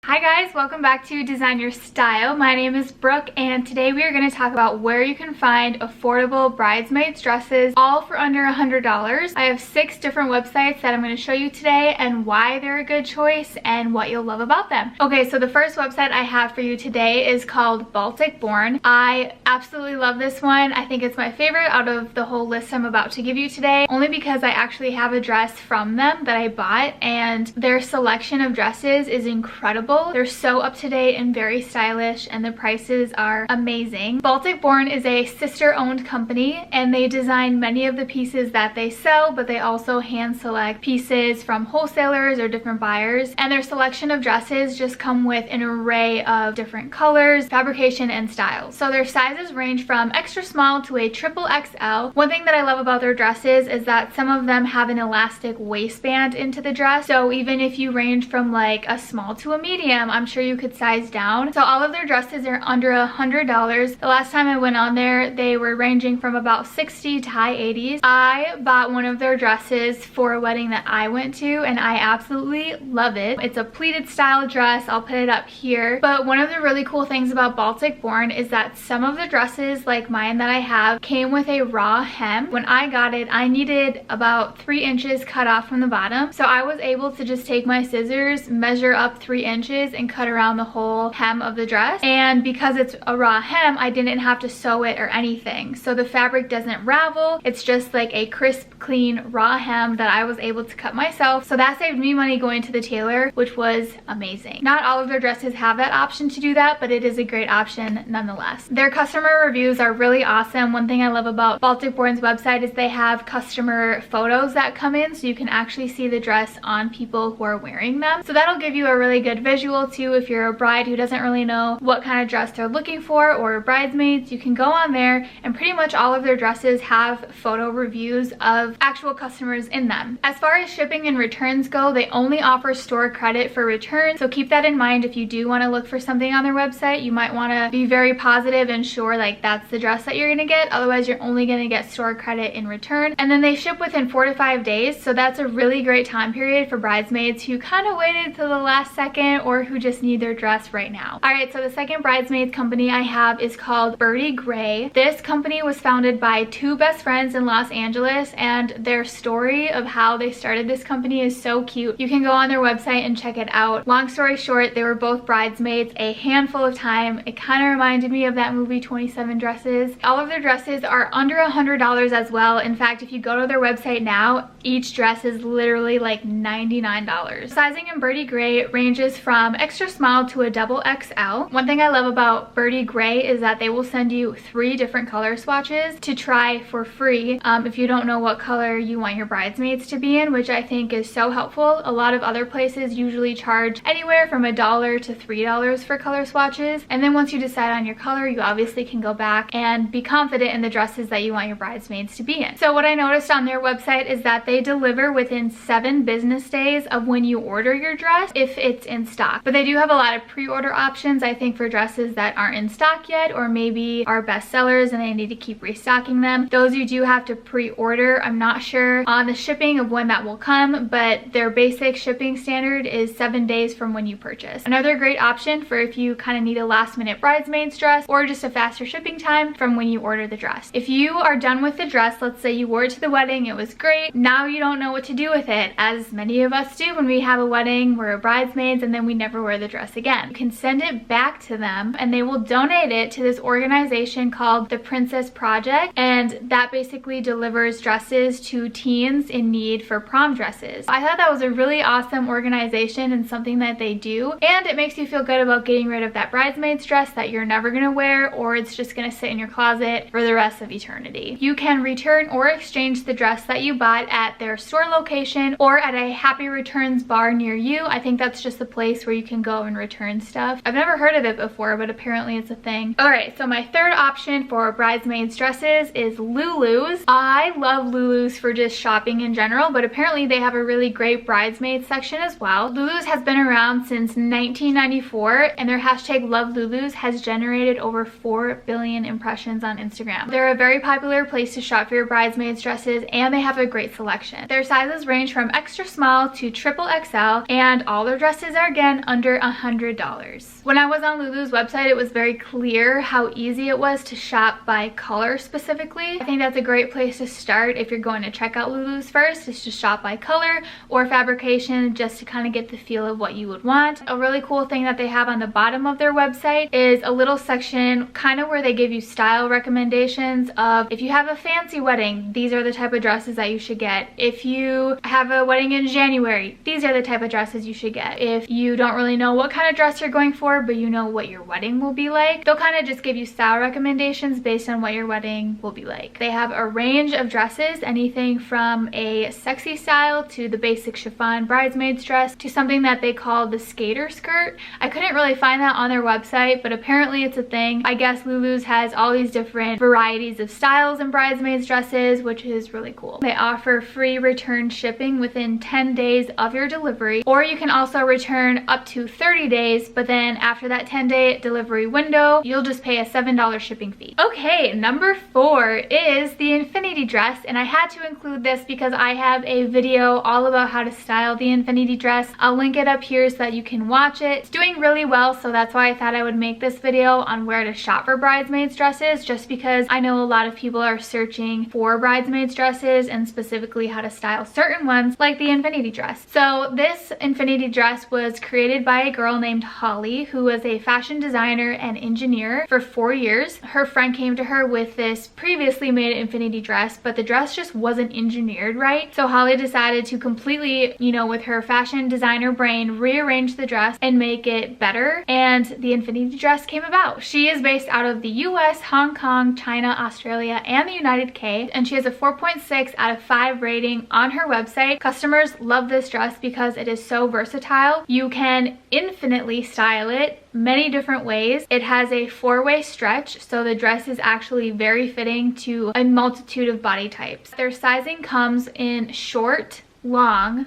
Hi guys, welcome back to Design Your Style. My name is Brooke and today we are going to talk about where you can find affordable bridesmaids dresses all for under $100. I have 6 different websites that I'm going to show you today and why they're a good choice and what you'll love about them. Okay, so the first website I have for you today is called Baltic Born. I absolutely love this one. I think it's my favorite out of the whole list I'm about to give you today, only because I actually have a dress from them that I bought and their selection of dresses is incredible. They're so up to date and very stylish and the prices are amazing. Baltic Born is a sister-owned company and they design many of the pieces that they sell, but they also hand select pieces from wholesalers or different buyers, and their selection of dresses just come with an array of different colors, fabrication, and styles. So their sizes range from extra small to a triple XL. One thing that I love about their dresses is that some of them have an elastic waistband into the dress, so even if you range from like a small to a medium, I'm sure you could size down. So all of their dresses are under $100. The last time I went on there, they were ranging from about 60 to high 80s. I bought one of their dresses for a wedding that I went to and I absolutely love it. It's a pleated style dress. I'll put it up here. But one of the really cool things about Baltic Born is that some of the dresses like mine that I have came with a raw hem. When I got it, I needed about 3 inches cut off from the bottom. So I was able to just take my scissors, measure up 3 inches and cut around the whole hem of the dress, and because it's a raw hem I didn't have to sew it or anything, so the fabric doesn't ravel. It's just like a crisp, clean raw hem that I was able to cut myself, so that saved me money going to the tailor, which was amazing. Not all of their dresses have that option to do that, but it is a great option nonetheless. Their customer reviews are really awesome. One thing I love about Baltic Born's website is they have customer photos that come in, so you can actually see the dress on people who are wearing them, so that'll give you a really good visual too. If you're a bride who doesn't really know what kind of dress they're looking for, or bridesmaids, you can go on there and pretty much all of their dresses have photo reviews of actual customers in them. As far as shipping and returns go, they only offer store credit for returns, so keep that in mind. If you do want to look for something on their website, you might want to be very positive and sure like that's the dress that you're going to get, otherwise you're only going to get store credit in return. And then they ship within 4 to 5 days, so that's a really great time period for bridesmaids who kind of waited till the last second or who just need their dress right now. Alright, so the second bridesmaids company I have is called Birdie Gray. This company was founded by 2 best friends in Los Angeles, and their story of how they started this company is so cute. You can go on their website and check it out. Long story short, they were both bridesmaids a handful of time. It kind of reminded me of that movie 27 Dresses. All of their dresses are under $100 as well. In fact, if you go to their website now, each dress is literally like $99. Sizing in Birdie Gray ranges from extra small to a double XL. One thing I love about Birdie Gray is that they will send you 3 different color swatches to try for free if you don't know what color you want your bridesmaids to be in, which I think is so helpful. A lot of other places usually charge anywhere from $1 to $3 for color swatches, and then once you decide on your color, you obviously can go back and be confident in the dresses that you want your bridesmaids to be in. So what I noticed on their website is that they deliver within 7 business days of when you order your dress if it's in stock, but they do have a lot of pre-order options, I think, for dresses that aren't in stock yet or maybe are best sellers and they need to keep restocking them. Those you do have to pre-order. I'm not sure on the shipping of when that will come, but their basic shipping standard is 7 days from when you purchase. Another great option for if you kind of need a last minute bridesmaid's dress or just a faster shipping time from when you order the dress. If you are done with the dress, let's say you wore it to the wedding, it was great, now you don't know what to do with it, as many of us do when we have a wedding, we're bridesmaids and then we never wear the dress again. You can send it back to them and they will donate it to this organization called the Princess Project, and that basically delivers dresses to teens in need for prom dresses. I thought that was a really awesome organization and something that they do, and it makes you feel good about getting rid of that bridesmaid's dress that you're never gonna wear or it's just gonna sit in your closet for the rest of eternity. You can return or exchange the dress that you bought at their store location or at a Happy Returns bar near you. I think that's just a place where you can go and return stuff. I've never heard of it before, but apparently it's a thing. Alright, so my third option for bridesmaids dresses is Lulu's. I love Lulu's for just shopping in general, but apparently they have a really great bridesmaid section as well. Lulu's has been around since 1994 and their hashtag Love Lulu's has generated over 4 billion impressions on Instagram. They're a very popular place to shop for your bridesmaids dresses and they have a great selection. Their sizes range from extra small to triple XL and all their dresses are again again, under $100. When I was on Lulu's website, it was very clear how easy it was to shop by color specifically. I think that's a great place to start if you're going to check out Lulu's first, is to shop by color or fabrication, just to kind of get the feel of what you would want. A really cool thing that they have on the bottom of their website is a little section kind of where they give you style recommendations of, if you have a fancy wedding, these are the type of dresses that you should get. If you have a wedding in January, these are the type of dresses you should get. If you don't really know what kind of dress you're going for, but you know what your wedding will be like, they'll kind of just give you style recommendations based on what your wedding will be like. They have a range of dresses, anything from a sexy style to the basic chiffon bridesmaid's dress to something that they call the skater skirt. I couldn't really find that on their website, but apparently it's a thing. I guess Lulu's has all these different varieties of styles in bridesmaids dresses, which is really cool. They offer free return shipping within 10 days of your delivery, or you can also return up to 30 days, but then after that 10-day delivery window, you'll just pay a $7 shipping fee. Okay, number 4 is the infinity dress, and I had to include this because I have a video all about how to style the infinity dress. I'll link it up here so that you can watch it. It's doing really well, so that's why I thought I would make this video on where to shop for bridesmaids dresses, just because I know a lot of people are searching for bridesmaids dresses and specifically how to style certain ones like the infinity dress. So this infinity dress was created by a girl named Holly, who was a fashion designer and engineer for 4 years. Her friend came to her with this previously made infinity dress, but the dress just wasn't engineered right. So Holly decided to completely, you know, with her fashion designer brain, rearrange the dress and make it better, and the infinity dress came about. She is based out of the US, Hong Kong, China, Australia, and the United Kingdom, and she has a 4.6 out of 5 rating on her website. Customers love this dress because it is so versatile. You can infinitely style it many different ways. It has a 4-way stretch, so the dress is actually very fitting to a multitude of body types. Their sizing comes in short, long,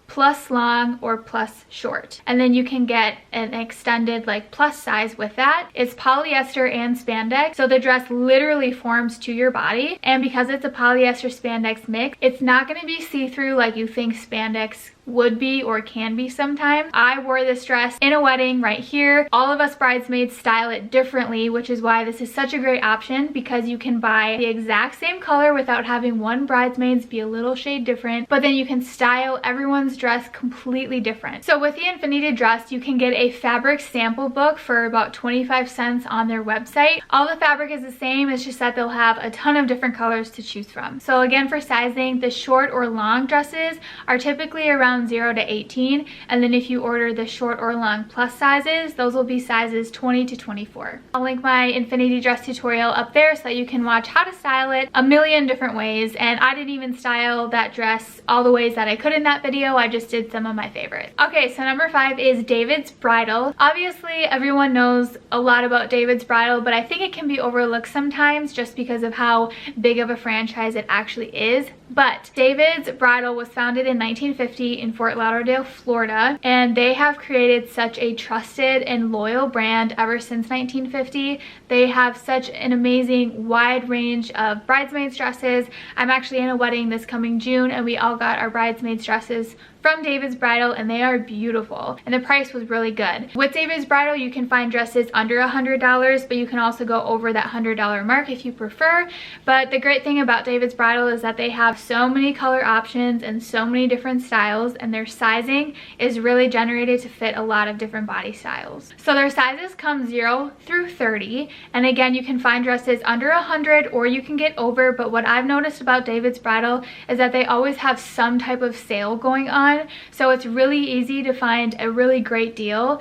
plus long, or plus short, and then you can get an extended like plus size with that. It's polyester and spandex, so the dress literally forms to your body, and because it's a polyester spandex mix, it's not going to be see-through like you think spandex would be or can be sometimes. I wore this dress in a wedding right here. All of us bridesmaids style it differently, which is why this is such a great option, because you can buy the exact same color without having one bridesmaid's be a little shade different, but then you can style everyone's dress completely different. So with the infinity dress, you can get a fabric sample book for about 25 cents on their website. All the fabric is the same, it's just that they'll have a ton of different colors to choose from. So again, for sizing, the short or long dresses are typically around 0 to 18, and then if you order the short or long plus sizes, those will be sizes 20 to 24. I'll link my infinity dress tutorial up there so that you can watch how to style it a million different ways, and I didn't even style that dress all the ways that I could in that video. I just did some of my favorites. Okay, so number 5 is David's Bridal. Obviously everyone knows a lot about David's Bridal, but I think it can be overlooked sometimes just because of how big of a franchise it actually is. But David's Bridal was founded in 1950 in Fort Lauderdale, Florida, and they have created such a trusted and loyal brand ever since 1950. They have such an amazing wide range of bridesmaids dresses. I'm actually in a wedding this coming June, and we all got our bridesmaids dresses from David's Bridal, and they are beautiful, and the price was really good. With David's Bridal, you can find dresses under $100, but you can also go over that $100 mark if you prefer. But the great thing about David's Bridal is that they have so many color options and so many different styles, and their sizing is really generated to fit a lot of different body styles. So their sizes come 0 through 30, and again, you can find dresses under 100 or you can get over, but what I've noticed about David's Bridal is that they always have some type of sale going on. So it's really easy to find a really great deal.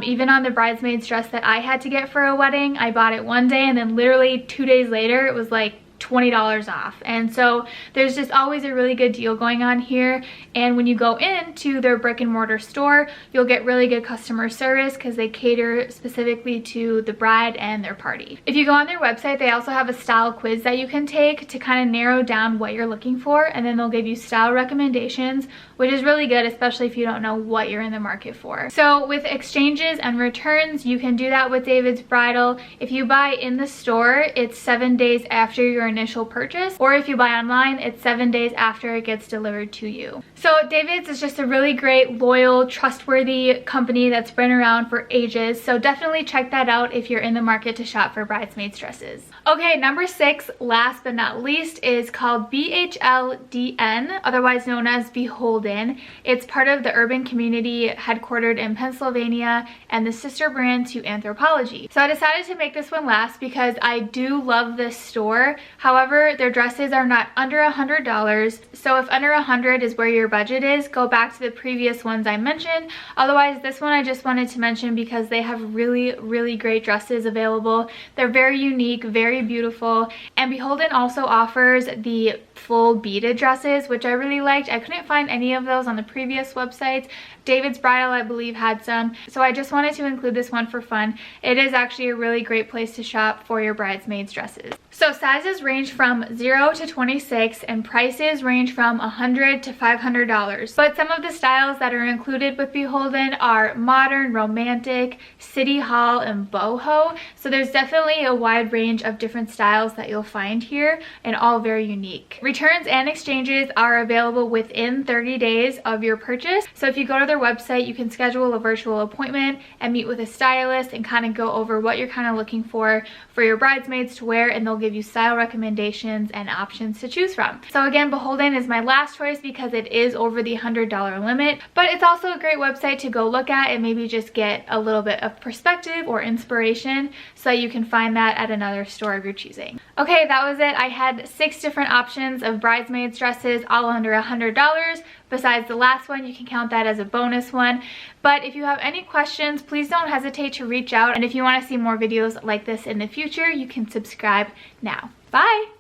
Even on the bridesmaid's dress that I had to get for a wedding, I bought it one day and then literally 2 days later it was like $20 off. And so there's just always a really good deal going on here, and when you go into their brick and mortar store, you'll get really good customer service because they cater specifically to the bride and their party. If you go on their website, they also have a style quiz that you can take to kind of narrow down what you're looking for, and then they'll give you style recommendations, which is really good, especially if you don't know what you're in the market for. So with exchanges and returns, you can do that with David's Bridal. If you buy in the store, it's 7 days after your initial purchase, or if you buy online, it's 7 days after it gets delivered to you. So David's is just a really great, loyal, trustworthy company that's been around for ages, so definitely check that out if you're in the market to shop for bridesmaids dresses. Okay, number 6, last but not least, is called BHLDN, otherwise known as BHLDN. It's part of the Urban Community headquartered in Pennsylvania and the sister brand to Anthropologie. So I decided to make this one last because I do love this store. However, their dresses are not under $100. So if under $100 is where your budget is, go back to the previous ones I mentioned. Otherwise, this one I just wanted to mention because they have really, really great dresses available. They're very unique, very beautiful, and BHLDN also offers the full beaded dresses, which I really liked. I couldn't find any of those on the previous websites. David's Bridal, I believe, had some, so I just wanted to include this one for fun. It is actually a really great place to shop for your bridesmaids dresses. So sizes range from 0 to 26 and prices range from $100 to $500. But some of the styles that are included with BHLDN are modern, romantic, city hall, and boho. So there's definitely a wide range of different styles that you'll find here, and all very unique. Returns and exchanges are available within 30 days of your purchase. So if you go to their website, you can schedule a virtual appointment and meet with a stylist and kind of go over what you're kind of looking for your bridesmaids to wear, and they'll give you style recommendations and options to choose from. So again, BHLDN is my last choice because it is over the $100 limit, but it's also a great website to go look at and maybe just get a little bit of perspective or inspiration, so you can find that at another store of your choosing. Okay, that was it. I had 6 different options of bridesmaids dresses, all under $100. Besides the last one, you can count that as a bonus one. But if you have any questions, please don't hesitate to reach out. And if you want to see more videos like this in the future, you can subscribe now. Bye!